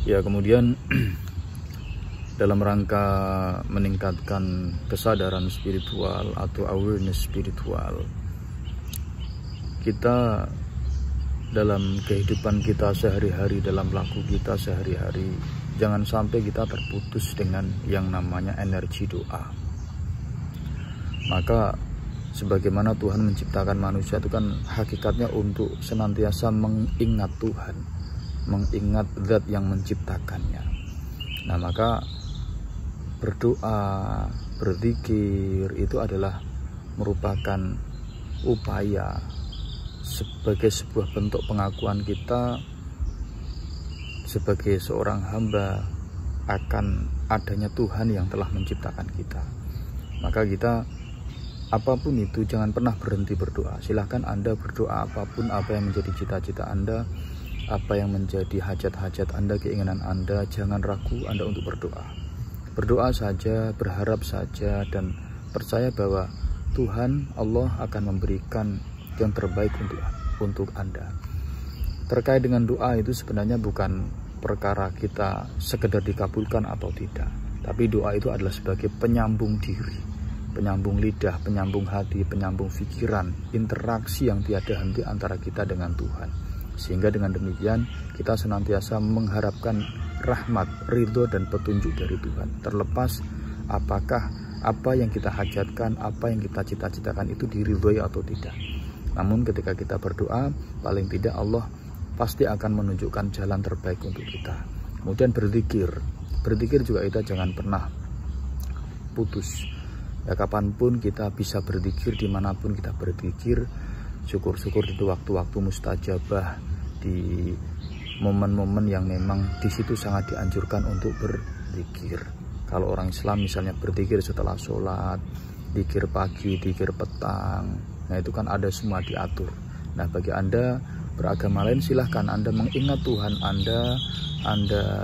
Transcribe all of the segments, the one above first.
Ya, kemudian dalam rangka meningkatkan kesadaran spiritual atau awareness spiritual, kita dalam kehidupan kita sehari-hari, dalam laku kita sehari-hari, jangan sampai kita terputus dengan yang namanya energi doa. Maka sebagaimana Tuhan menciptakan manusia itu kan hakikatnya untuk senantiasa mengingat Tuhan, mengingat zat yang menciptakannya. Nah, maka berdoa, berzikir itu adalah merupakan upaya sebagai sebuah bentuk pengakuan kita sebagai seorang hamba akan adanya Tuhan yang telah menciptakan kita. Maka kita apapun itu jangan pernah berhenti berdoa. Silahkan Anda berdoa apapun, apa yang menjadi cita-cita Anda, apa yang menjadi hajat-hajat Anda, keinginan Anda, jangan ragu Anda untuk berdoa. Berdoa saja, berharap saja, dan percaya bahwa Tuhan Allah akan memberikan yang terbaik untuk Anda. Terkait dengan doa itu sebenarnya bukan perkara kita sekedar dikabulkan atau tidak, tapi doa itu adalah sebagai penyambung diri, penyambung lidah, penyambung hati, penyambung pikiran, interaksi yang tiada henti antara kita dengan Tuhan. Sehingga dengan demikian kita senantiasa mengharapkan rahmat, ridho, dan petunjuk dari Tuhan. Terlepas apakah apa yang kita hajatkan, apa yang kita cita-citakan itu diridhoi atau tidak. Namun ketika kita berdoa, paling tidak Allah pasti akan menunjukkan jalan terbaik untuk kita. Kemudian berzikir. Berzikir juga kita jangan pernah putus. Ya, kapanpun kita bisa berzikir, dimanapun kita berzikir. Syukur-syukur di waktu-waktu mustajabah, di momen-momen yang memang di situ sangat dianjurkan untuk berzikir. Kalau orang Islam misalnya berzikir setelah sholat, zikir pagi, zikir petang, nah itu kan ada semua diatur. Nah, bagi Anda beragama lain, silahkan Anda mengingat Tuhan Anda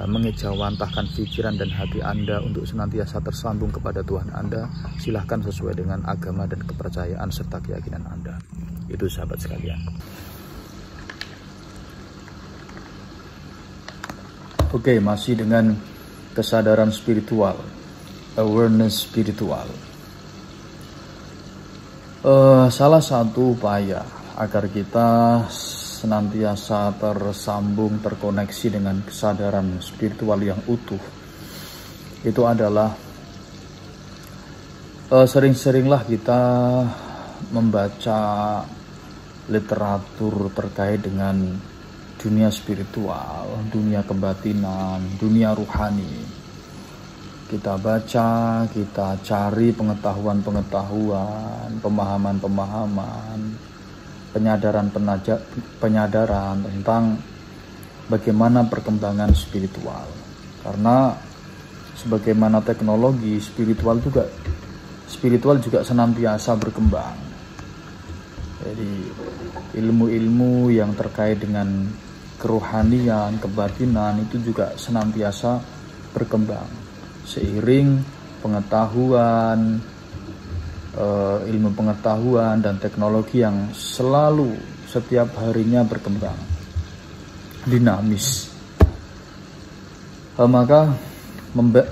mengejawantahkan pikiran dan hati Anda untuk senantiasa tersambung kepada Tuhan Anda. Silahkan sesuai dengan agama dan kepercayaan serta keyakinan Anda. Itu sahabat sekalian. Oke, masih dengan kesadaran spiritual, awareness spiritual. Salah satu upaya agar kita senantiasa tersambung, terkoneksi dengan kesadaran spiritual yang utuh, itu adalah sering-seringlah kita membaca literatur terkait dengan dunia spiritual, dunia kebatinan, dunia ruhani. Kita baca, kita cari pengetahuan-pengetahuan, pemahaman-pemahaman, penyadaran tentang bagaimana perkembangan spiritual. Karena sebagaimana teknologi, spiritual juga senantiasa berkembang. Jadi ilmu-ilmu yang terkait dengan kerohanian, kebatinan itu juga senantiasa berkembang. Seiring pengetahuan, ilmu pengetahuan dan teknologi yang selalu setiap harinya berkembang, dinamis. Maka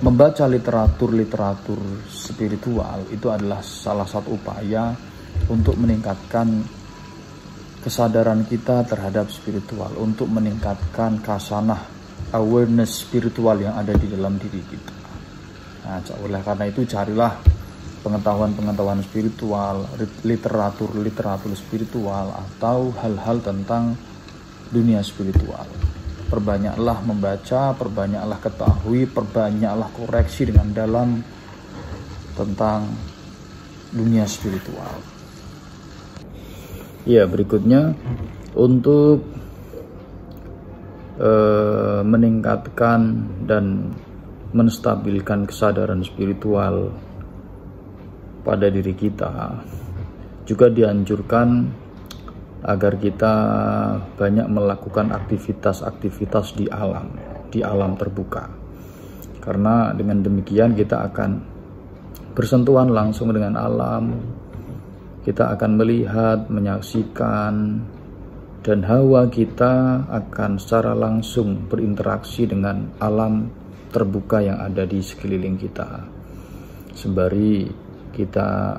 membaca literatur spiritual itu adalah salah satu upaya untuk meningkatkan kesadaran kita terhadap spiritual, untuk meningkatkan kasanah awareness spiritual yang ada di dalam diri kita. Nah, oleh karena itu carilah pengetahuan-pengetahuan spiritual, literatur spiritual, atau hal-hal tentang dunia spiritual. Perbanyaklah membaca, perbanyaklah ketahui, perbanyaklah koreksi dengan dalam tentang dunia spiritual. Ya, berikutnya untuk meningkatkan dan menstabilkan kesadaran spiritual pada diri kita, juga dianjurkan agar kita banyak melakukan aktivitas-aktivitas di alam terbuka. Karena dengan demikian kita akan bersentuhan langsung dengan alam, kita akan melihat, menyaksikan, dan hawa kita akan secara langsung berinteraksi dengan alam terbuka yang ada di sekeliling kita. Sembari kita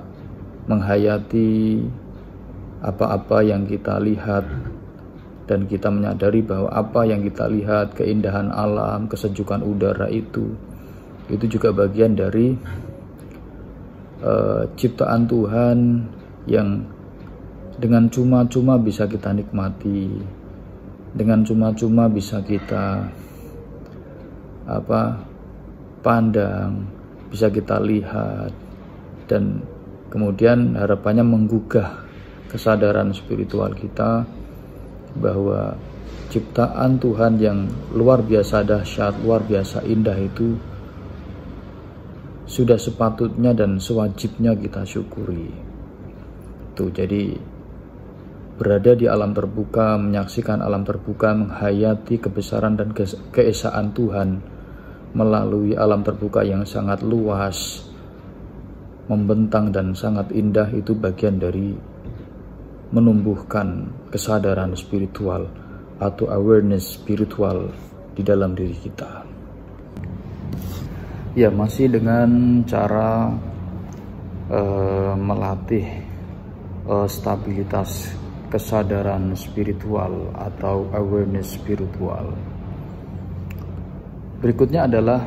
menghayati apa-apa yang kita lihat, dan kita menyadari bahwa apa yang kita lihat, keindahan alam, kesejukan udara itu juga bagian dari ciptaan Tuhan yang dengan cuma-cuma bisa kita nikmati, dengan cuma-cuma bisa kita pandang, bisa kita lihat, dan kemudian harapannya menggugah kesadaran spiritual kita bahwa ciptaan Tuhan yang luar biasa dahsyat, luar biasa indah itu sudah sepatutnya dan sewajibnya kita syukuri. Tuh, jadi berada di alam terbuka, menyaksikan alam terbuka, menghayati kebesaran dan keesaan Tuhan melalui alam terbuka yang sangat luas, membentang dan sangat indah, itu bagian dari menumbuhkan kesadaran spiritual atau awareness spiritual di dalam diri kita. Ya, masih dengan cara melatih stabilitas kesadaran spiritual atau awareness spiritual. Berikutnya adalah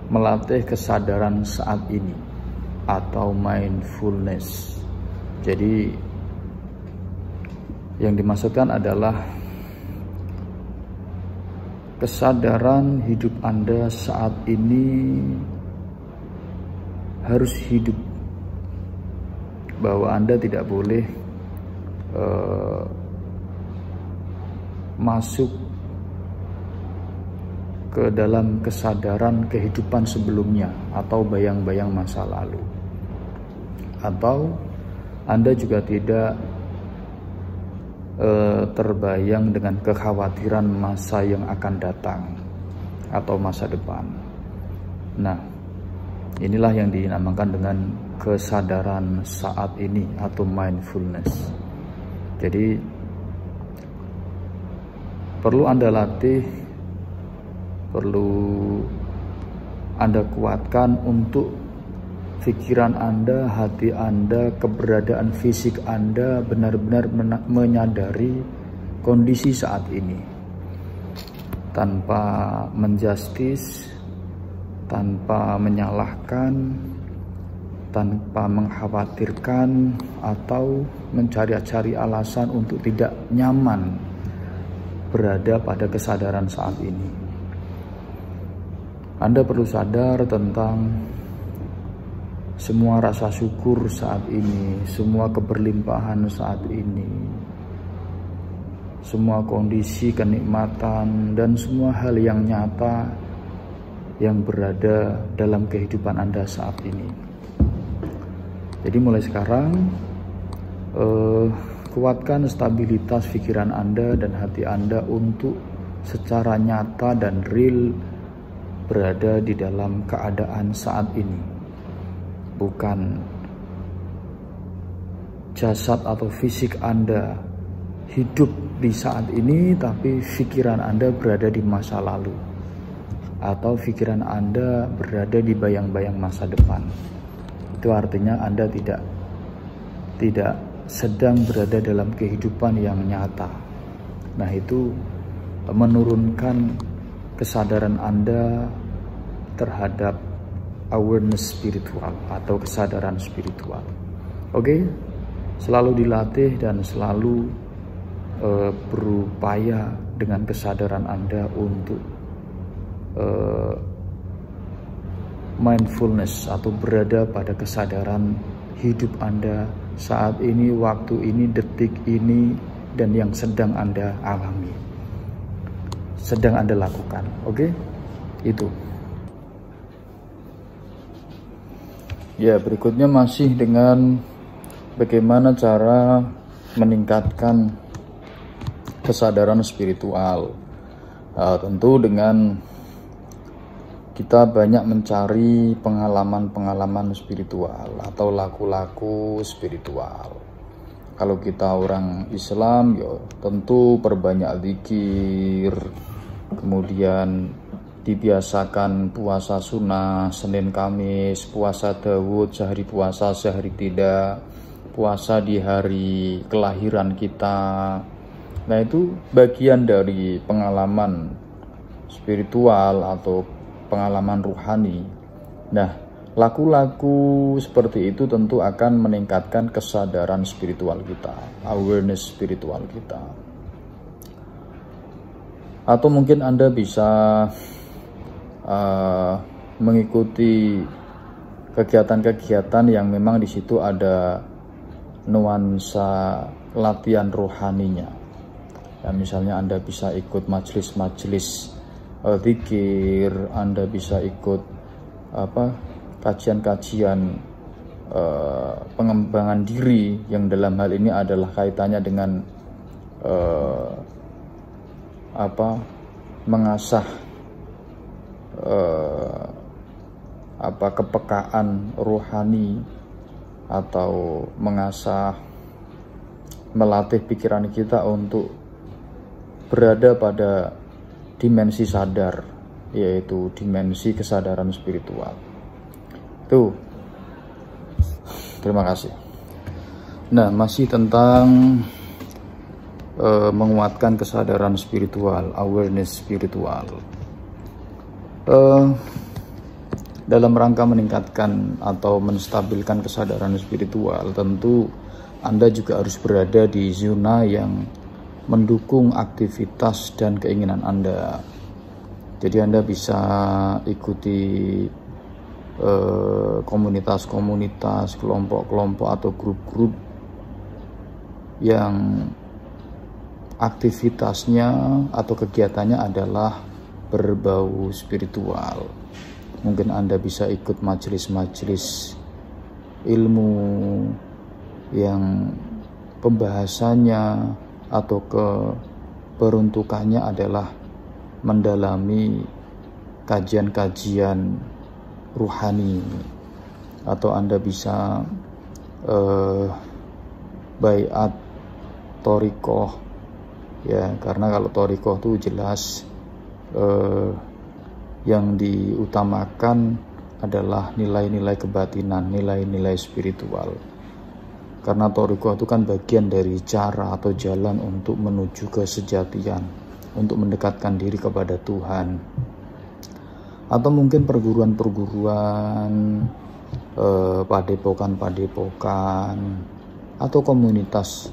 melatih kesadaran saat ini atau mindfulness. Jadi yang dimaksudkan adalah kesadaran hidup Anda saat ini harus hidup, bahwa Anda tidak boleh masuk ke dalam kesadaran kehidupan sebelumnya atau bayang-bayang masa lalu, atau Anda juga tidak terbayang dengan kekhawatiran masa yang akan datang atau masa depan. Nah, inilah yang dinamakan dengan kesadaran saat ini atau mindfulness. Jadi perlu Anda latih, perlu Anda kuatkan untuk pikiran Anda, hati Anda, keberadaan fisik Anda benar-benar menyadari kondisi saat ini, tanpa menjustis, tanpa menyalahkan, tanpa mengkhawatirkan atau mencari-cari alasan untuk tidak nyaman berada pada kesadaran saat ini. Anda perlu sadar tentang semua rasa syukur saat ini, semua keberlimpahan saat ini, semua kondisi kenikmatan, dan semua hal yang nyata yang berada dalam kehidupan Anda saat ini. Jadi mulai sekarang, kuatkan stabilitas pikiran Anda dan hati Anda untuk secara nyata dan real berada di dalam keadaan saat ini. Bukan jasad atau fisik Anda hidup di saat ini, tapi pikiran Anda berada di masa lalu, atau pikiran Anda berada di bayang-bayang masa depan. Itu artinya Anda tidak sedang berada dalam kehidupan yang nyata. Nah, itu menurunkan kesadaran Anda terhadap awareness spiritual atau kesadaran spiritual. Oke, selalu dilatih dan selalu berupaya dengan kesadaran Anda untuk mindfulness atau berada pada kesadaran hidup Anda saat ini, waktu ini, detik ini, dan yang sedang Anda alami, sedang Anda lakukan. Oke, itu. Ya, berikutnya masih dengan bagaimana cara meningkatkan kesadaran spiritual. Tentu dengan kita banyak mencari pengalaman-pengalaman spiritual atau laku-laku spiritual, kalau kita orang Islam ya tentu perbanyak zikir, kemudian dibiasakan puasa sunnah Senin Kamis, puasa Daud sehari puasa sehari tidak, puasa di hari kelahiran kita. Nah, itu bagian dari pengalaman spiritual atau pengalaman ruhani. Nah, laku-laku seperti itu tentu akan meningkatkan kesadaran spiritual kita, awareness spiritual kita. Atau mungkin Anda bisa mengikuti kegiatan-kegiatan yang memang di situ ada nuansa latihan rohaninya. Ya, misalnya Anda bisa ikut majelis-majelis zikir, Anda bisa ikut kajian-kajian pengembangan diri yang dalam hal ini adalah kaitannya dengan mengasah kepekaan rohani, atau mengasah melatih pikiran kita untuk berada pada dimensi sadar, yaitu dimensi kesadaran spiritual. Tuh, terima kasih. Nah, masih tentang menguatkan kesadaran spiritual, awareness spiritual. Dalam rangka meningkatkan atau menstabilkan kesadaran spiritual, tentu Anda juga harus berada di zona yang mendukung aktivitas dan keinginan Anda. Jadi Anda bisa ikuti komunitas-komunitas, kelompok-kelompok atau grup-grup yang aktivitasnya atau kegiatannya adalah berbau spiritual. Mungkin Anda bisa ikut majelis-majelis ilmu yang pembahasannya atau peruntukannya adalah mendalami kajian-kajian ruhani. Atau Anda bisa baiat thoriqoh, ya, karena kalau thoriqoh itu jelas yang diutamakan adalah nilai-nilai kebatinan, nilai-nilai spiritual. Karena thoriqoh itu kan bagian dari cara atau jalan untuk menuju kesejatian, untuk mendekatkan diri kepada Tuhan. Atau mungkin perguruan-perguruan, padepokan-padepokan, atau komunitas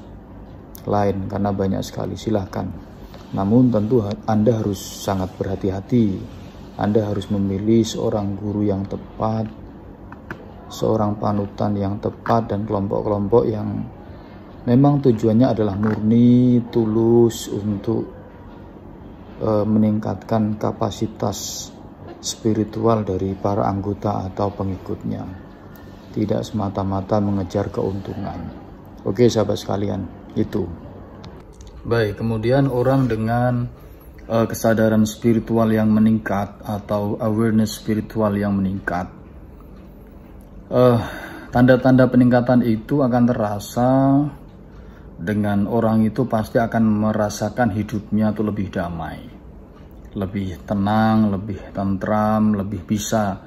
lain, karena banyak sekali, silahkan. Namun tentu Anda harus sangat berhati-hati. Anda harus memilih seorang guru yang tepat, seorang panutan yang tepat, dan kelompok-kelompok yang memang tujuannya adalah murni, tulus untuk meningkatkan kapasitas spiritual dari para anggota atau pengikutnya, tidak semata-mata mengejar keuntungan. Oke sahabat sekalian, itu. Baik, kemudian orang dengan kesadaran spiritual yang meningkat atau awareness spiritual yang meningkat, tanda-tanda peningkatan itu akan terasa dengan orang itu pasti akan merasakan hidupnya itu lebih damai, lebih tenang, lebih tentram, lebih bisa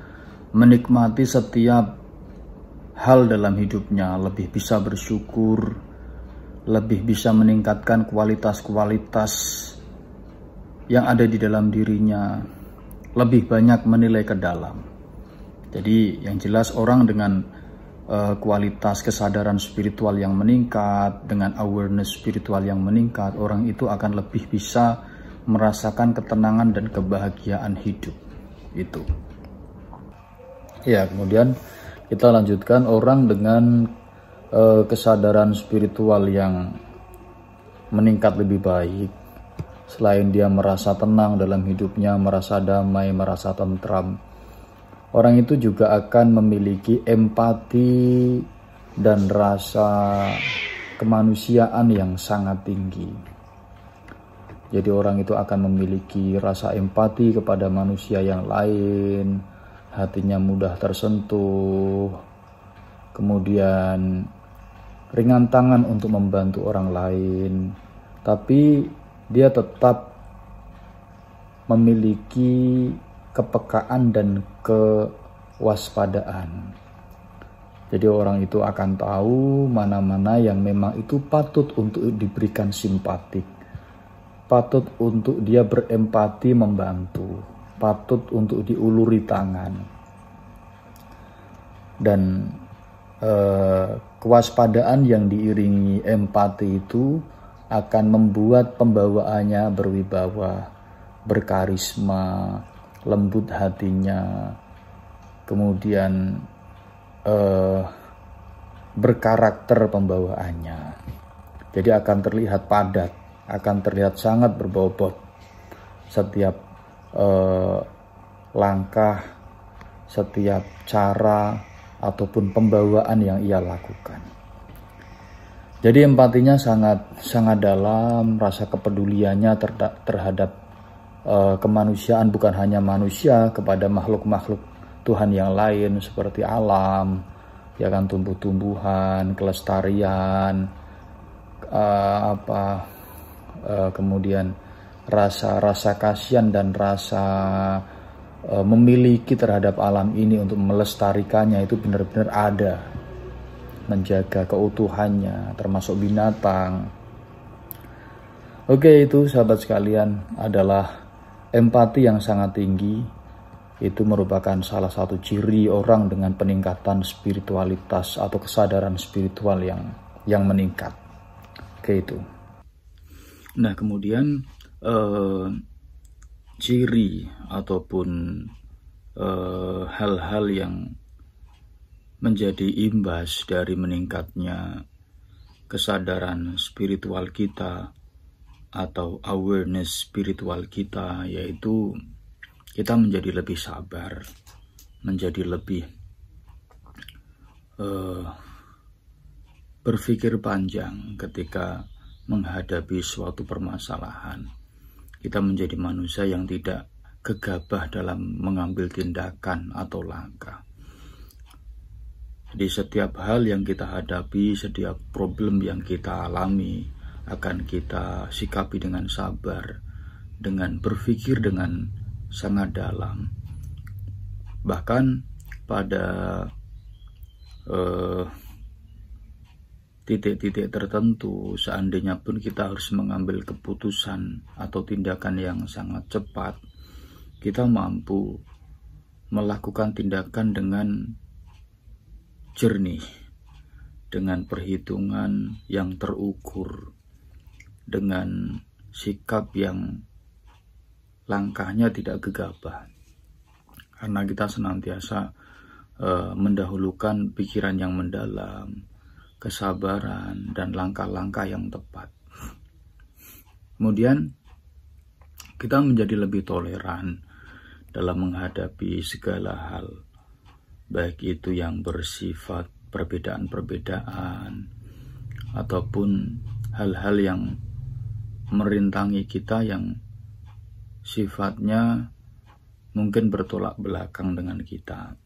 menikmati setiap hal dalam hidupnya, lebih bisa bersyukur, lebih bisa meningkatkan kualitas-kualitas yang ada di dalam dirinya, lebih banyak menilai ke dalam. Jadi yang jelas orang dengan kualitas kesadaran spiritual yang meningkat, dengan awareness spiritual yang meningkat, orang itu akan lebih bisa merasakan ketenangan dan kebahagiaan hidup itu. Ya, kemudian kita lanjutkan orang dengan kesadaran spiritual yang meningkat lebih baik. Selain dia merasa tenang dalam hidupnya, merasa damai, merasa tentram, orang itu juga akan memiliki empati dan rasa kemanusiaan yang sangat tinggi. Jadi orang itu akan memiliki rasa empati kepada manusia yang lain, hatinya mudah tersentuh, kemudian ringan tangan untuk membantu orang lain, tapi dia tetap memiliki kepekaan dan kewaspadaan. Jadi orang itu akan tahu mana-mana yang memang itu patut untuk diberikan simpatik, patut untuk dia berempati membantu, patut untuk diuluri tangan. Dan kewaspadaan yang diiringi empati itu akan membuat pembawaannya berwibawa, berkarisma, lembut hatinya, kemudian berkarakter pembawaannya. Jadi akan terlihat padat, akan terlihat sangat berbobot setiap langkah, setiap cara ataupun pembawaan yang ia lakukan. Jadi empatinya sangat dalam, rasa kepeduliannya terhadap kemanusiaan, bukan hanya manusia, kepada makhluk-makhluk Tuhan yang lain seperti alam, ya kan, tumbuh-tumbuhan, kelestarian, kemudian rasa kasihan dan rasa memiliki terhadap alam ini untuk melestarikannya itu benar-benar ada, menjaga keutuhannya, termasuk binatang. Oke, itu sahabat sekalian adalah empati yang sangat tinggi. Itu merupakan salah satu ciri orang dengan peningkatan spiritualitas atau kesadaran spiritual yang meningkat. Oke, itu. Nah, kemudian ciri ataupun hal-hal yang menjadi imbas dari meningkatnya kesadaran spiritual kita atau awareness spiritual kita, yaitu kita menjadi lebih sabar, menjadi lebih berpikir panjang ketika menghadapi suatu permasalahan. Kita menjadi manusia yang tidak gegabah dalam mengambil tindakan atau langkah. Di setiap hal yang kita hadapi, setiap problem yang kita alami, akan kita sikapi dengan sabar, dengan berpikir dengan sangat dalam. Bahkan pada titik-titik tertentu, seandainya pun kita harus mengambil keputusan atau tindakan yang sangat cepat, kita mampu melakukan tindakan dengan jernih, dengan perhitungan yang terukur, dengan sikap yang langkahnya tidak gegabah, karena kita senantiasa mendahulukan pikiran yang mendalam, kesabaran, dan langkah-langkah yang tepat. Kemudian kita menjadi lebih toleran dalam menghadapi segala hal, baik itu yang bersifat perbedaan-perbedaan ataupun hal-hal yang merintangi kita yang sifatnya mungkin bertolak belakang dengan kita.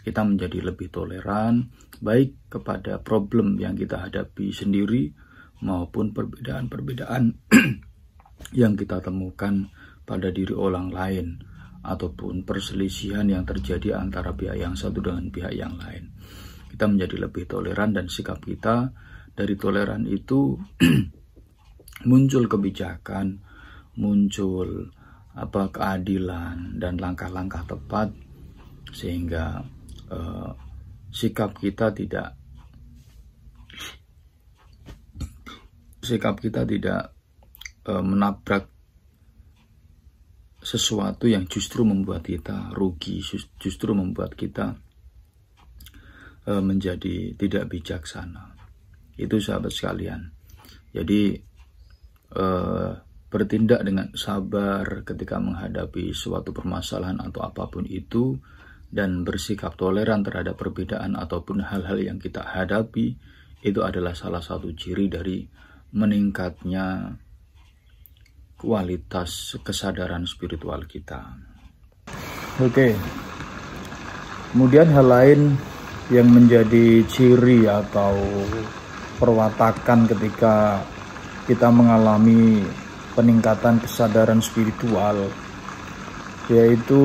Kita menjadi lebih toleran, baik kepada problem yang kita hadapi sendiri maupun perbedaan-perbedaan yang kita temukan pada diri orang lain, ataupun perselisihan yang terjadi antara pihak yang satu dengan pihak yang lain. Kita menjadi lebih toleran, dan sikap kita dari toleran itu muncul kebijakan, muncul keadilan dan langkah-langkah tepat, sehingga sikap kita tidak menabrak sesuatu yang justru membuat kita rugi, justru membuat kita menjadi tidak bijaksana. Itu sahabat sekalian. Jadi bertindak dengan sabar ketika menghadapi suatu permasalahan atau apapun itu, dan bersikap toleran terhadap perbedaan ataupun hal-hal yang kita hadapi, itu adalah salah satu ciri dari meningkatnya kualitas kesadaran spiritual kita. Oke. Kemudian hal lain yang menjadi ciri atau perwatakan ketika kita mengalami peningkatan kesadaran spiritual, yaitu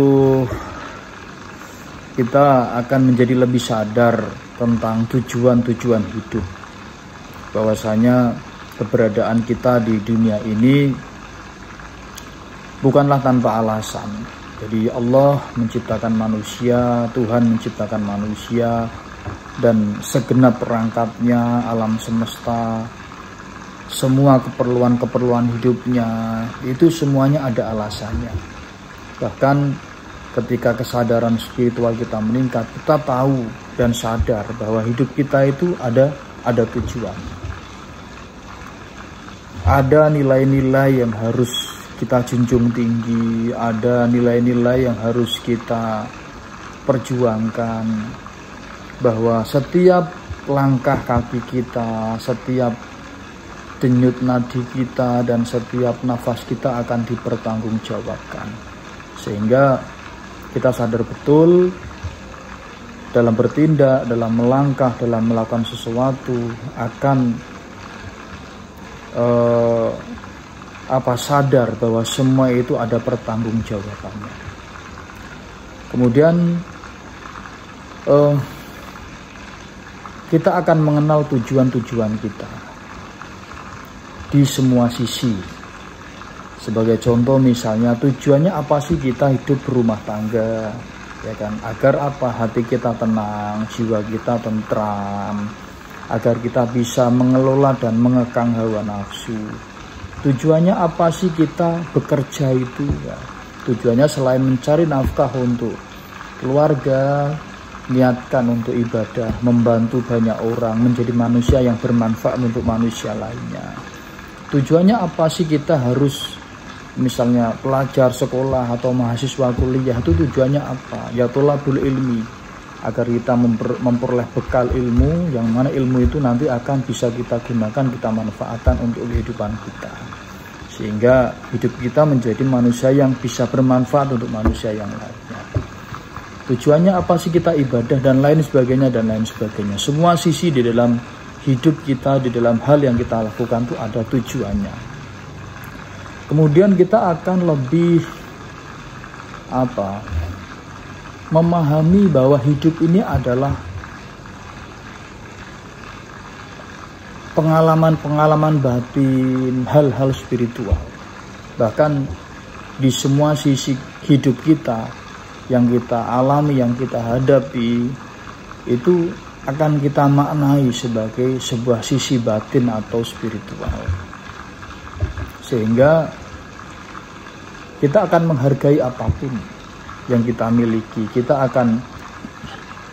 kita akan menjadi lebih sadar tentang tujuan-tujuan hidup, bahwasanya keberadaan kita di dunia ini bukanlah tanpa alasan. Jadi Allah menciptakan manusia, Tuhan menciptakan manusia, dan segenap perangkatnya, alam semesta, semua keperluan-keperluan hidupnya, itu semuanya ada alasannya. Bahkan ketika kesadaran spiritual kita meningkat, kita tahu dan sadar bahwa hidup kita itu ada tujuan. Ada nilai-nilai yang harus kita junjung tinggi, ada nilai-nilai yang harus kita perjuangkan, bahwa setiap langkah kaki kita, setiap denyut nadi kita, dan setiap nafas kita akan dipertanggungjawabkan, sehingga kita sadar betul dalam bertindak, dalam melangkah, dalam melakukan sesuatu akan sadar bahwa semua itu ada pertanggungjawabannya. Kemudian kita akan mengenal tujuan-tujuan kita di semua sisi. Sebagai contoh misalnya, tujuannya apa sih kita hidup berumah tangga, ya kan? Agar apa? Hati kita tenang, jiwa kita tentram, agar kita bisa mengelola dan mengekang hawa nafsu. Tujuannya apa sih kita bekerja itu, ya? Tujuannya selain mencari nafkah untuk keluarga, niatkan untuk ibadah, membantu banyak orang, menjadi manusia yang bermanfaat untuk manusia lainnya. Tujuannya apa sih kita harus misalnya pelajar sekolah atau mahasiswa kuliah, itu tujuannya apa? Ya tholabul ilmi, agar kita memperoleh bekal ilmu, yang mana ilmu itu nanti akan bisa kita gunakan, kita manfaatkan untuk kehidupan kita, sehingga hidup kita menjadi manusia yang bisa bermanfaat untuk manusia yang lainnya. Tujuannya apa sih kita ibadah, dan lain sebagainya, dan lain sebagainya. Semua sisi di dalam hidup kita, di dalam hal yang kita lakukan itu ada tujuannya. Kemudian kita akan lebih memahami bahwa hidup ini adalah pengalaman-pengalaman batin, hal-hal spiritual. Bahkan di semua sisi hidup kita yang kita alami, yang kita hadapi, itu akan kita maknai sebagai sebuah sisi batin atau spiritual. Sehingga kita akan menghargai apapun yang kita miliki, kita akan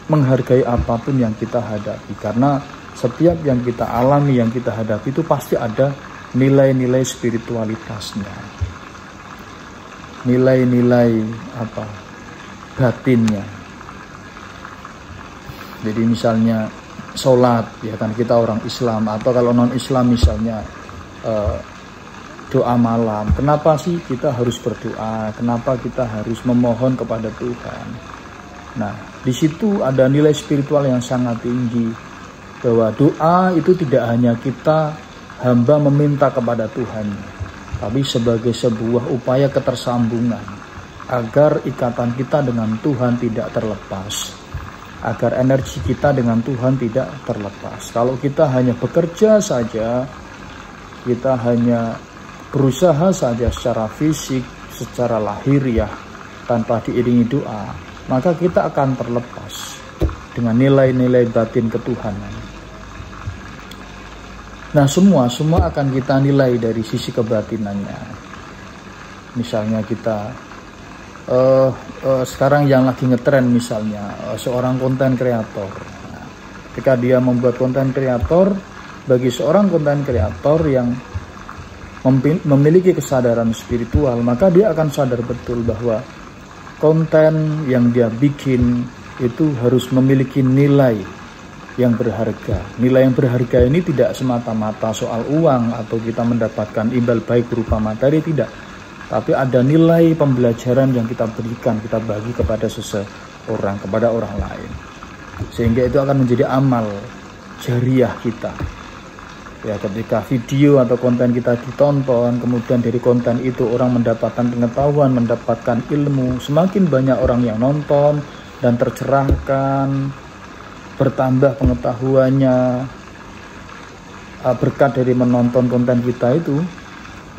menghargai apapun yang kita hadapi, karena setiap yang kita alami, yang kita hadapi itu pasti ada nilai-nilai spiritualitasnya, nilai-nilai batinnya. Jadi misalnya sholat, ya kan, kita orang Islam, atau kalau non Islam misalnya doa malam. Kenapa sih kita harus berdoa? Kenapa kita harus memohon kepada Tuhan? Nah, di situ ada nilai spiritual yang sangat tinggi, bahwa doa itu tidak hanya kita hamba meminta kepada Tuhan, tapi sebagai sebuah upaya ketersambungan, agar ikatan kita dengan Tuhan tidak terlepas, agar energi kita dengan Tuhan tidak terlepas. Kalau kita hanya bekerja saja, kita hanya berusaha saja secara fisik, secara lahiriah, tanpa diiringi doa, maka kita akan terlepas dengan nilai-nilai batin ketuhanan. Nah, semua akan kita nilai dari sisi kebatinannya. Misalnya kita sekarang yang lagi ngetren, misalnya seorang konten kreator. Nah, ketika dia membuat konten kreator, bagi seorang konten kreator yang memiliki kesadaran spiritual, maka dia akan sadar betul bahwa konten yang dia bikin itu harus memiliki nilai yang berharga. Nilai yang berharga ini tidak semata-mata soal uang atau kita mendapatkan imbal baik berupa materi, tidak. Tapi ada nilai pembelajaran yang kita berikan, kita bagi kepada seseorang, kepada orang lain. Sehingga itu akan menjadi amal jariah kita. Ya, ketika video atau konten kita ditonton, kemudian dari konten itu orang mendapatkan pengetahuan, mendapatkan ilmu, semakin banyak orang yang nonton dan tercerahkan, bertambah pengetahuannya berkat dari menonton konten kita itu,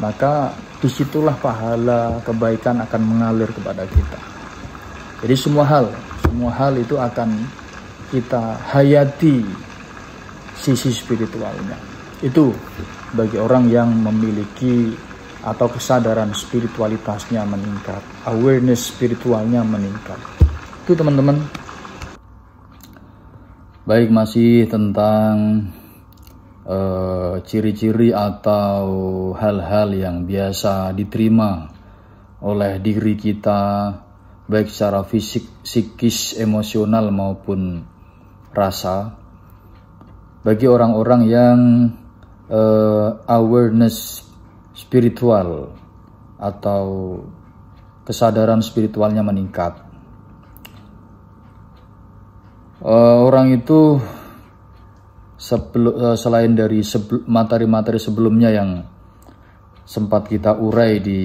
maka disitulah pahala kebaikan akan mengalir kepada kita. Jadi semua hal itu akan kita hayati sisi spiritualnya. Itu bagi orang yang memiliki atau kesadaran spiritualitasnya meningkat, awareness spiritualnya meningkat. Itu teman-teman. Baik, masih tentang ciri-ciri atau hal-hal yang biasa diterima oleh diri kita, baik secara fisik, psikis, emosional maupun rasa. Bagi orang-orang yang awareness spiritual atau kesadaran spiritualnya meningkat, orang itu selain dari materi-materi sebelumnya yang sempat kita urai di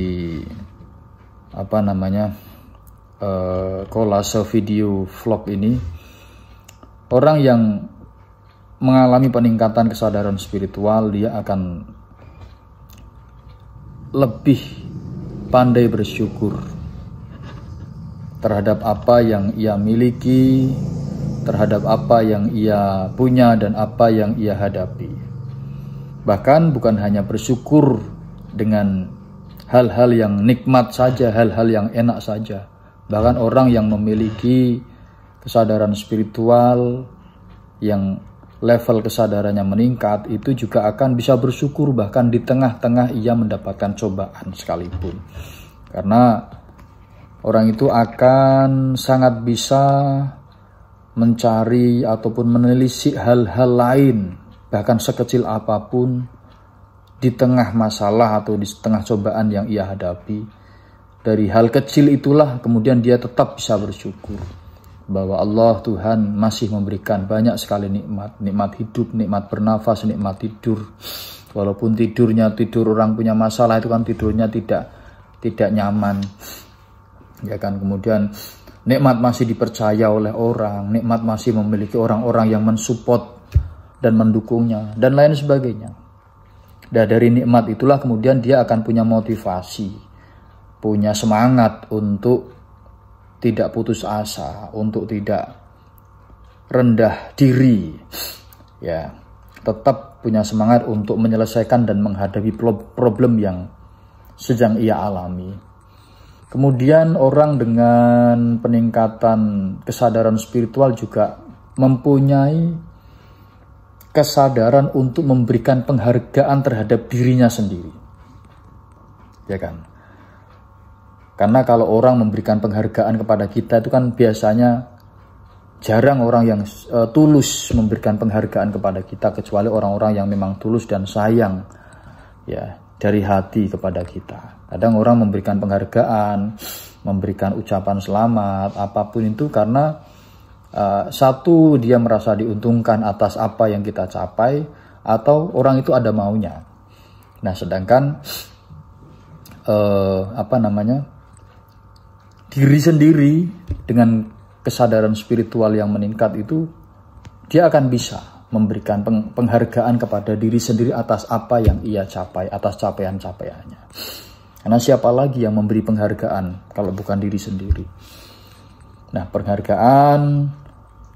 kolase video vlog ini, orang yang mengalami peningkatan kesadaran spiritual, dia akan lebih pandai bersyukur terhadap apa yang ia miliki, terhadap apa yang ia punya dan apa yang ia hadapi. Bahkan bukan hanya bersyukur dengan hal-hal yang nikmat saja, hal-hal yang enak saja. Bahkan orang yang memiliki kesadaran spiritual yang level kesadarannya meningkat, itu juga akan bisa bersyukur bahkan di tengah-tengah ia mendapatkan cobaan sekalipun. Karena orang itu akan sangat bisa mencari ataupun menelisik hal-hal lain, bahkan sekecil apapun, di tengah masalah atau di tengah cobaan yang ia hadapi. Dari hal kecil itulah kemudian dia tetap bisa bersyukur bahwa Allah Tuhan masih memberikan banyak sekali nikmat hidup, nikmat bernafas, nikmat tidur. Walaupun tidur orang punya masalah itu kan tidurnya tidak nyaman, ya kan. Kemudian nikmat masih dipercaya oleh orang, nikmat masih memiliki orang-orang yang mensupport dan mendukungnya dan lain sebagainya. Dan dari nikmat itulah kemudian dia akan punya motivasi, punya semangat untuk tidak putus asa, untuk tidak rendah diri, ya, tetap punya semangat untuk menyelesaikan dan menghadapi problem yang sedang ia alami. Kemudian orang dengan peningkatan kesadaran spiritual juga mempunyai kesadaran untuk memberikan penghargaan terhadap dirinya sendiri, ya kan? Karena kalau orang memberikan penghargaan kepada kita itu kan biasanya jarang orang yang tulus memberikan penghargaan kepada kita, kecuali orang-orang yang memang tulus dan sayang, ya, dari hati kepada kita. Kadang orang memberikan penghargaan, memberikan ucapan selamat, apapun itu karena satu, dia merasa diuntungkan atas apa yang kita capai, atau orang itu ada maunya. Nah, sedangkan diri sendiri dengan kesadaran spiritual yang meningkat itu, dia akan bisa memberikan penghargaan kepada diri sendiri atas apa yang ia capai, atas capaian-capaiannya. Karena siapa lagi yang memberi penghargaan kalau bukan diri sendiri? Nah, penghargaan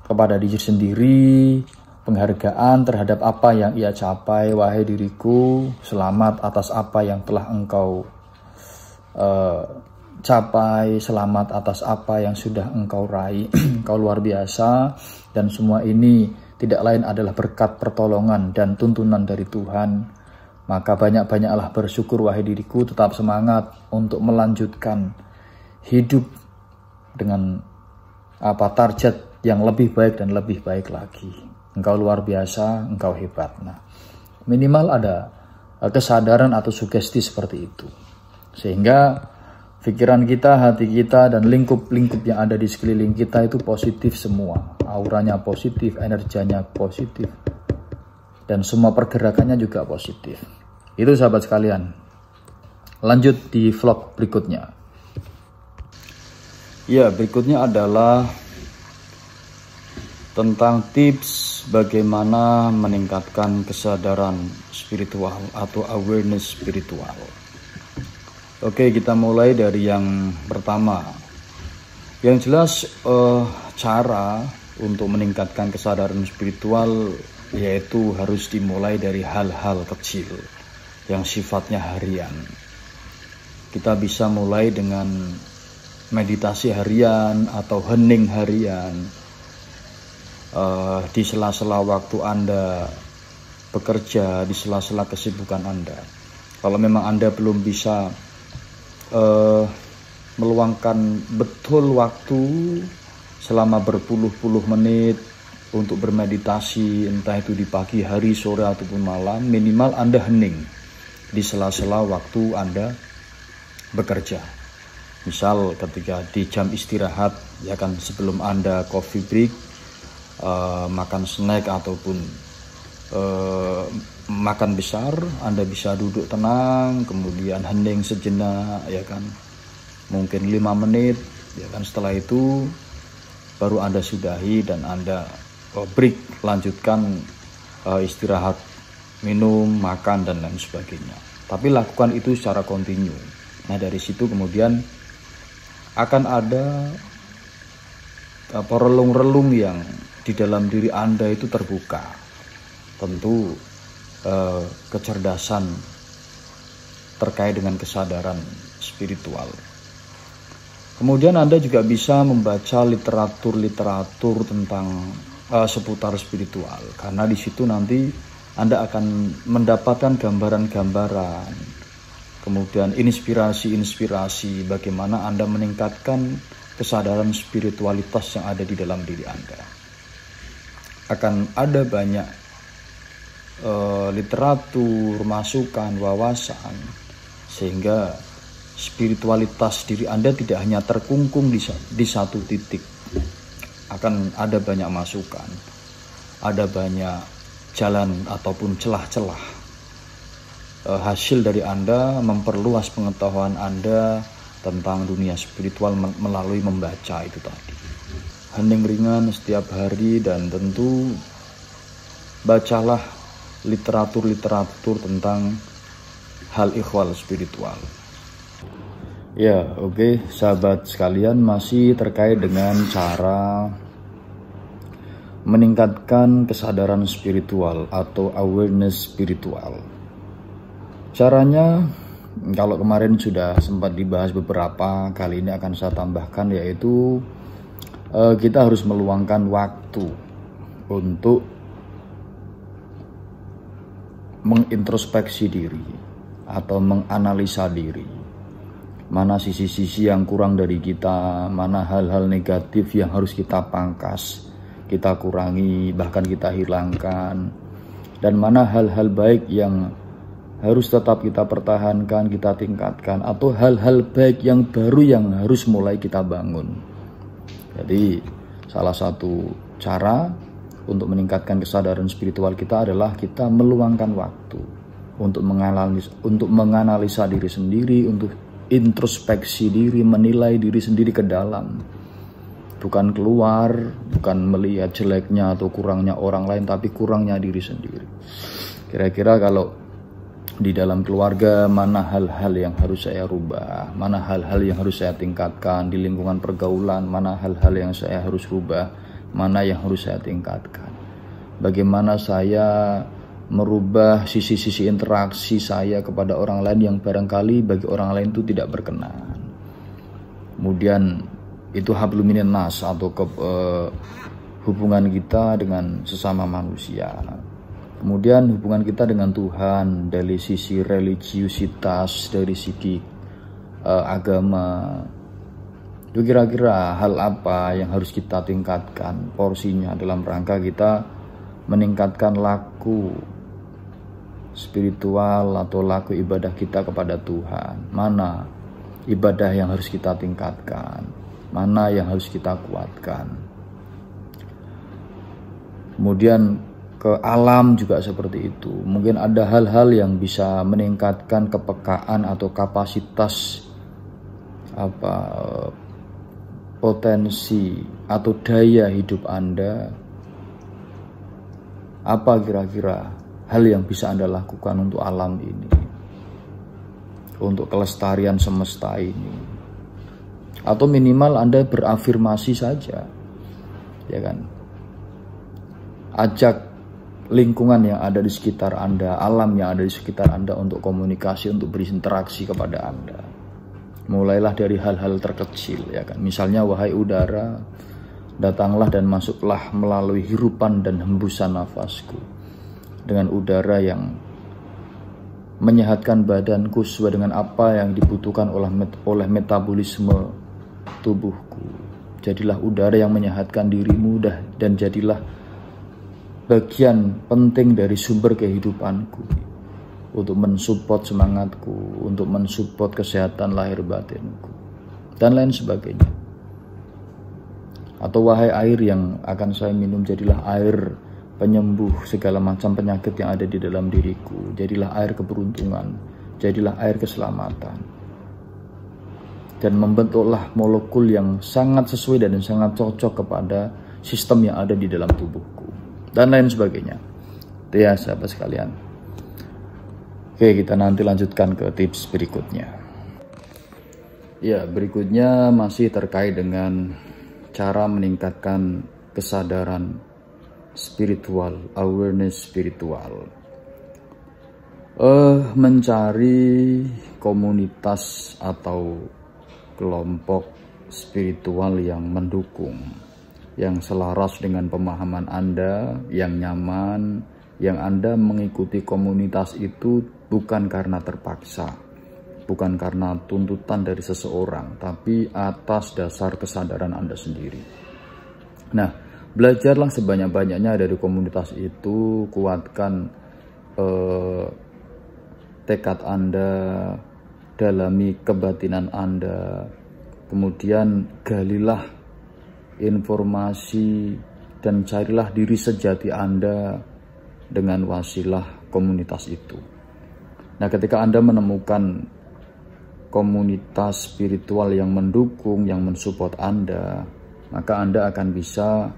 kepada diri sendiri, penghargaan terhadap apa yang ia capai. Wahai diriku, selamat atas apa yang telah engkau capai, selamat atas apa yang sudah engkau raih. Engkau luar biasa, dan semua ini tidak lain adalah berkat pertolongan dan tuntunan dari Tuhan. Maka banyak-banyaklah bersyukur wahai diriku, tetap semangat untuk melanjutkan hidup dengan target yang lebih baik dan lebih baik lagi. Engkau luar biasa, engkau hebat. Nah, minimal ada kesadaran atau sugesti seperti itu, sehingga pikiran kita, hati kita, dan lingkup-lingkup yang ada di sekeliling kita itu positif semua. Auranya positif, energinya positif. dan semua pergerakannya juga positif. Itu sahabat sekalian. Lanjut di vlog berikutnya. Ya, berikutnya adalah tentang tips bagaimana meningkatkan kesadaran spiritual atau awareness spiritual. Oke, kita mulai dari yang pertama. Yang jelas cara untuk meningkatkan kesadaran spiritual yaitu harus dimulai dari hal-hal kecil yang sifatnya harian. Kita bisa mulai dengan meditasi harian atau hening harian. Di sela-sela waktu Anda bekerja, di sela-sela kesibukan Anda. Kalau memang Anda belum bisa meluangkan betul waktu selama berpuluh-puluh menit untuk bermeditasi, entah itu di pagi hari, sore ataupun malam, minimal Anda hening di sela-sela waktu Anda bekerja. Misal ketika di jam istirahat, ya kan, sebelum Anda coffee break, makan snack ataupun makan besar, Anda bisa duduk tenang, kemudian hening sejenak, ya kan, mungkin 5 menit, ya kan. Setelah itu baru Anda sudahi dan Anda break, lanjutkan istirahat, minum, makan dan lain sebagainya. Tapi lakukan itu secara kontinu. Nah, dari situ kemudian akan ada relung-relung yang di dalam diri Anda itu terbuka. Tentu kecerdasan terkait dengan kesadaran spiritual. Kemudian Anda juga bisa membaca literatur tentang seputar spiritual, karena di situ nanti Anda akan mendapatkan gambaran-gambaran, kemudian inspirasi bagaimana Anda meningkatkan kesadaran spiritualitas yang ada di dalam diri Anda. Akan ada banyak literatur, masukan, wawasan, sehingga spiritualitas diri Anda tidak hanya terkungkung di satu titik. Akan ada banyak masukan, ada banyak jalan ataupun celah-celah. Hasil dari Anda memperluas pengetahuan Anda tentang dunia spiritual melalui membaca itu tadi. Hening ringan setiap hari, dan tentu bacalah literatur tentang hal ikhwal spiritual. Ya, oke, sahabat sekalian, masih terkait dengan cara meningkatkan kesadaran spiritual atau awareness spiritual. Caranya, kalau kemarin sudah sempat dibahas beberapa, kali ini akan saya tambahkan, yaitu kita harus meluangkan waktu untuk mengintrospeksi diri atau menganalisa diri. Mana sisi-sisi yang kurang dari kita, mana hal-hal negatif yang harus kita pangkas, kita kurangi, bahkan kita hilangkan, dan mana hal-hal baik yang harus tetap kita pertahankan, kita tingkatkan, atau hal-hal baik yang baru yang harus mulai kita bangun. Jadi salah satu cara untuk meningkatkan kesadaran spiritual kita adalah kita meluangkan waktu untuk menganalisa diri sendiri, untuk introspeksi diri, menilai diri sendiri ke dalam, bukan keluar, bukan melihat jeleknya atau kurangnya orang lain, tapi kurangnya diri sendiri. Kira-kira kalau di dalam keluarga, mana hal-hal yang harus saya rubah, mana hal-hal yang harus saya tingkatkan, di lingkungan pergaulan, mana hal-hal yang saya harus rubah, mana yang harus saya tingkatkan, bagaimana saya merubah sisi-sisi interaksi saya kepada orang lain yang barangkali bagi orang lain itu tidak berkenan. Kemudian itu hablum minan nas atau hubungan kita dengan sesama manusia. Kemudian hubungan kita dengan Tuhan dari sisi religiusitas, dari segi agama. Itu kira-kira hal apa yang harus kita tingkatkan porsinya dalam rangka kita meningkatkan laku spiritual atau laku ibadah kita kepada Tuhan. Mana ibadah yang harus kita tingkatkan, mana yang harus kita kuatkan. Kemudian ke alam juga seperti itu. Mungkin ada hal-hal yang bisa meningkatkan kepekaan atau kapasitas potensi atau daya hidup Anda. Apa kira-kira hal yang bisa Anda lakukan untuk alam ini, untuk kelestarian semesta ini? Atau minimal Anda berafirmasi saja, ya kan? Ajak lingkungan yang ada di sekitar Anda, alam yang ada di sekitar Anda untuk komunikasi, untuk berinteraksi kepada Anda. Mulailah dari hal-hal terkecil, ya kan? Misalnya, wahai udara, datanglah dan masuklah melalui hirupan dan hembusan nafasku. Dengan udara yang menyehatkan badanku sesuai dengan apa yang dibutuhkan oleh metabolisme tubuhku. Jadilah udara yang menyehatkan dirimu dan jadilah bagian penting dari sumber kehidupanku untuk mensupport semangatku, untuk mensupport kesehatan lahir batinku, dan lain sebagainya. Atau wahai air yang akan saya minum, jadilah air penyembuh segala macam penyakit yang ada di dalam diriku. Jadilah air keberuntungan, jadilah air keselamatan. Dan membentuklah molekul yang sangat sesuai dan sangat cocok kepada sistem yang ada di dalam tubuhku, dan lain sebagainya. Itu ya sahabat sekalian. Oke, kita nanti lanjutkan ke tips berikutnya. Ya, berikutnya masih terkait dengan cara meningkatkan kesadaran spiritual, awareness spiritual. Mencari komunitas atau kelompok spiritual yang mendukung, yang selaras dengan pemahaman Anda, yang nyaman, yang Anda mengikuti komunitas itu bukan karena terpaksa, bukan karena tuntutan dari seseorang, tapi atas dasar kesadaran Anda sendiri. Nah, belajarlah sebanyak-banyaknya dari komunitas itu, kuatkan tekad Anda, dalami kebatinan Anda, kemudian galilah informasi dan carilah diri sejati Anda dengan wasilah komunitas itu. Nah, ketika Anda menemukan komunitas spiritual yang mendukung, yang mensupport Anda, maka Anda akan bisa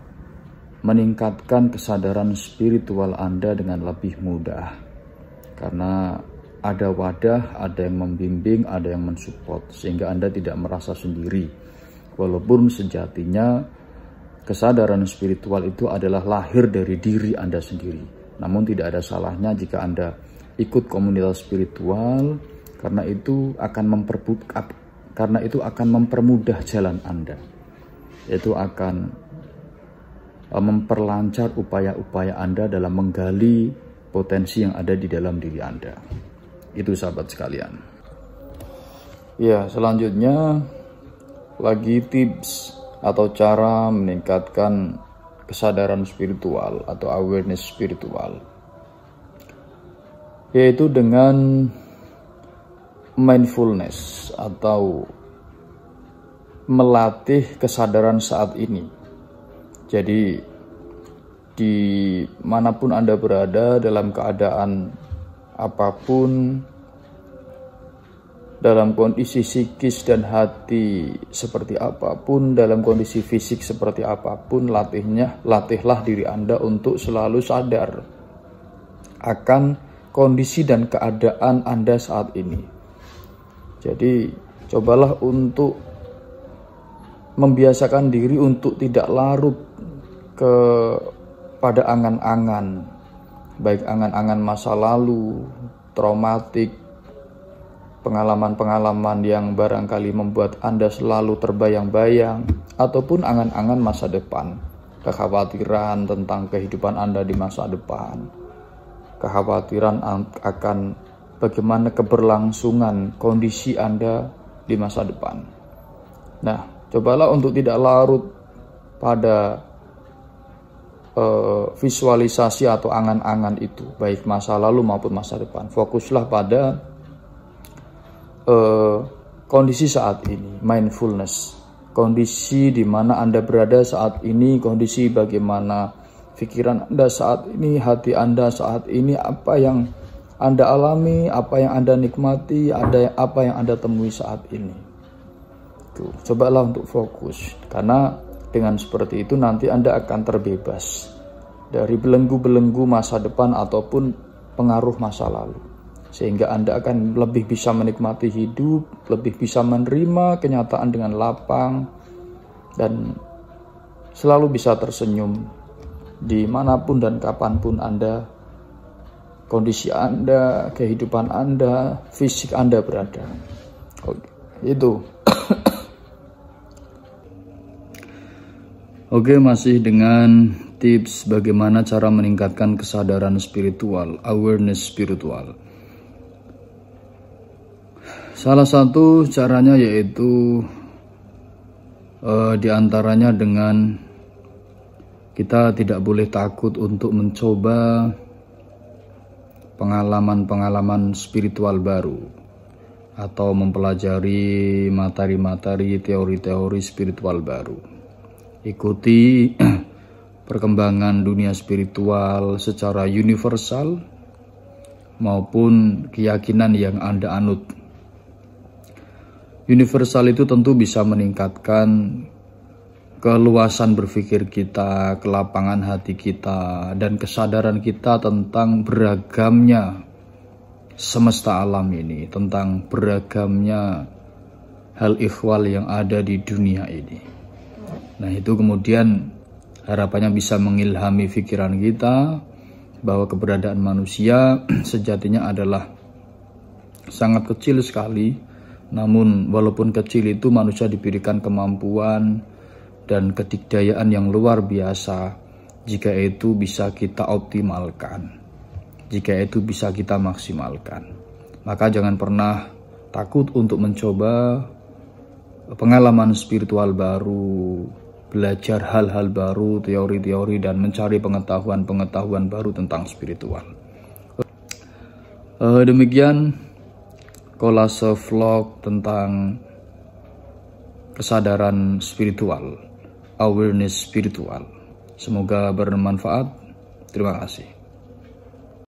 meningkatkan kesadaran spiritual Anda dengan lebih mudah. Karena ada wadah, ada yang membimbing, ada yang mensupport, sehingga Anda tidak merasa sendiri. Walaupun sejatinya kesadaran spiritual itu adalah lahir dari diri Anda sendiri. Namun tidak ada salahnya jika Anda ikut komunitas spiritual, karena itu akan mempermudah jalan Anda. Itu akan memperlancar upaya-upaya Anda dalam menggali potensi yang ada di dalam diri Anda. Itu sahabat sekalian. Ya, selanjutnya lagi tips atau cara meningkatkan kesadaran spiritual atau awareness spiritual, yaitu dengan mindfulness atau melatih kesadaran saat ini. Jadi dimanapun Anda berada, dalam keadaan apapun, dalam kondisi psikis dan hati seperti apapun, dalam kondisi fisik seperti apapun, latihlah diri Anda untuk selalu sadar akan kondisi dan keadaan Anda saat ini. Jadi cobalah untuk membiasakan diri untuk tidak larut pada angan-angan, baik angan-angan masa lalu, traumatik, pengalaman-pengalaman yang barangkali membuat Anda selalu terbayang-bayang, ataupun angan-angan masa depan, kekhawatiran tentang kehidupan Anda di masa depan, kekhawatiran akan bagaimana keberlangsungan kondisi Anda di masa depan. Nah, cobalah untuk tidak larut pada visualisasi atau angan-angan itu, baik masa lalu maupun masa depan. Fokuslah pada kondisi saat ini, mindfulness, kondisi di mana Anda berada saat ini, kondisi bagaimana pikiran Anda saat ini, hati Anda saat ini, apa yang Anda alami, apa yang Anda nikmati, apa yang Anda temui saat ini. Tuh, cobalah untuk fokus, karena dengan seperti itu nanti Anda akan terbebas dari belenggu-belenggu masa depan ataupun pengaruh masa lalu. Sehingga Anda akan lebih bisa menikmati hidup, lebih bisa menerima kenyataan dengan lapang, dan selalu bisa tersenyum dimanapun dan kapanpun Anda, kondisi Anda, kehidupan Anda, fisik Anda berada. Itu. Oke, masih dengan tips bagaimana cara meningkatkan kesadaran spiritual, awareness spiritual. Salah satu caranya yaitu diantaranya dengan kita tidak boleh takut untuk mencoba pengalaman-pengalaman spiritual baru atau mempelajari materi-materi teori-teori spiritual baru. Ikuti perkembangan dunia spiritual secara universal maupun keyakinan yang Anda anut. Universal itu tentu bisa meningkatkan keluasan berpikir kita, kelapangan hati kita, dan kesadaran kita tentang beragamnya semesta alam ini, tentang beragamnya hal ihwal yang ada di dunia ini. Nah, itu kemudian harapannya bisa mengilhami pikiran kita bahwa keberadaan manusia sejatinya adalah sangat kecil sekali. Namun walaupun kecil itu manusia diberikan kemampuan dan kedikdayaan yang luar biasa jika itu bisa kita optimalkan, jika itu bisa kita maksimalkan. Maka jangan pernah takut untuk mencoba pengalaman spiritual baru, belajar hal-hal baru, teori-teori, dan mencari pengetahuan-pengetahuan baru tentang spiritual. Demikian kolase vlog tentang kesadaran spiritual, awareness spiritual. Semoga bermanfaat. Terima kasih.